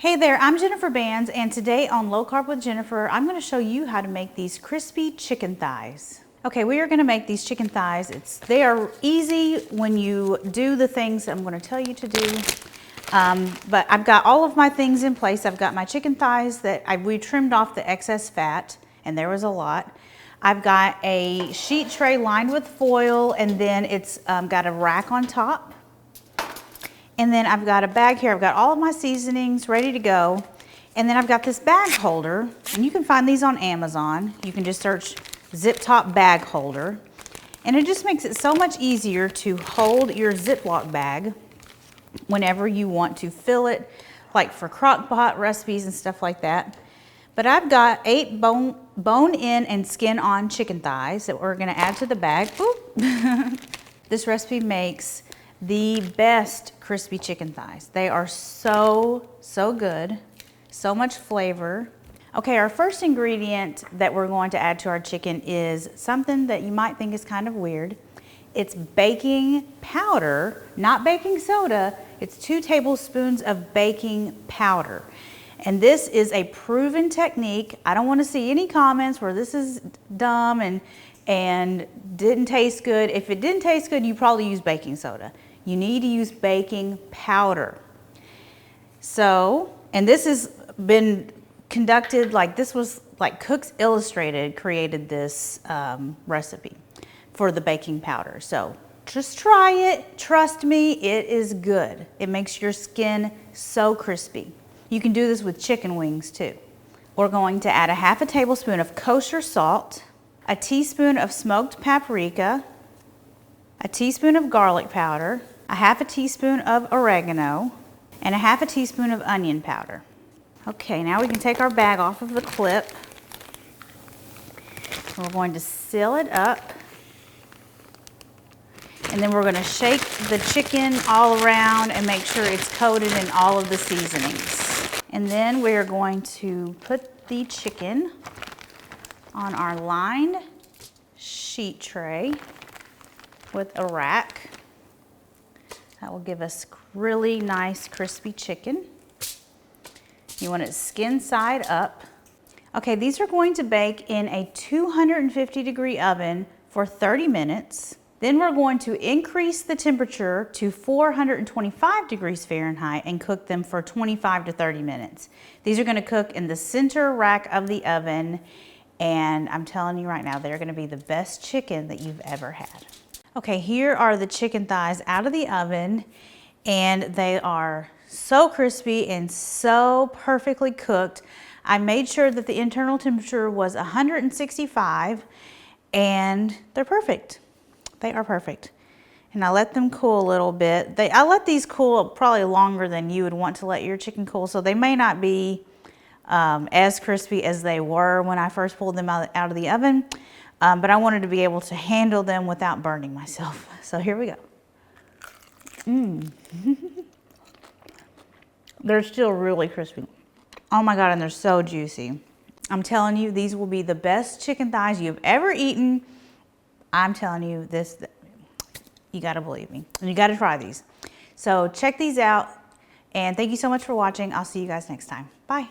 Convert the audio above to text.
Hey there, I'm Jennifer Bands, and today on Low Carb with Jennifer, I'm going to show you how to make these crispy chicken thighs. Okay, we are going to make these chicken thighs. They are easy when you do the things I'm going to tell you to do. But I've got all of my things in place. I've got my chicken thighs that we trimmed off the excess fat, and there was a lot. I've got a sheet tray lined with foil, and then it's got a rack on top. And then I've got a bag here. I've got all of my seasonings ready to go. And then I've got this bag holder, and you can find these on Amazon. You can just search zip top bag holder. And it just makes it so much easier to hold your Ziploc bag whenever you want to fill it, like for crock pot recipes and stuff like that. But I've got 8 bone-in and skin-on chicken thighs that we're gonna add to the bag. This recipe makes the best crispy chicken thighs. They are so good, so much flavor. Okay, our first ingredient that we're going to add to our chicken is something that you might think is kind of weird. It's baking powder, not baking soda. It's 2 tablespoons of baking powder. And this is a proven technique. I don't want to see any comments where this is dumb and didn't taste good. If it didn't taste good, you probably use baking soda. You need to use baking powder. So, and this has been conducted, this was like Cooks Illustrated created this recipe for the baking powder. So just try it. Trust me, it is good. It makes your skin so crispy. You can do this with chicken wings too. We're going to add a ½ tablespoon of kosher salt, a teaspoon of smoked paprika, a teaspoon of garlic powder, a ½ teaspoon of oregano, and a ½ teaspoon of onion powder. Okay, now we can take our bag off of the clip. We're going to seal it up. And then we're going to shake the chicken all around and make sure it's coated in all of the seasonings. And then we're going to put the chicken on our lined sheet tray with a rack. That will give us really nice crispy chicken. You want it skin side up. Okay, these are going to bake in a 250-degree oven for 30 minutes. Then we're going to increase the temperature to 425 degrees Fahrenheit and cook them for 25 to 30 minutes. These are going to cook in the center rack of the oven, and I'm telling you right now, they're going to be the best chicken that you've ever had. Okay, here are the chicken thighs out of the oven, and they are so crispy and so perfectly cooked. I made sure that the internal temperature was 165, and they're perfect. They are perfect. And I let them cool a little bit. I let these cool probably longer than you would want to let your chicken cool, so they may not be as crispy as they were when I first pulled them out of the oven. But I wanted to be able to handle them without burning myself. So here we go. They're still really crispy. Oh my God, and they're so juicy. I'm telling you, these will be the best chicken thighs you've ever eaten. I'm telling you this, you gotta believe me. And you gotta try these. So check these out, and thank you so much for watching. I'll see you guys next time. Bye.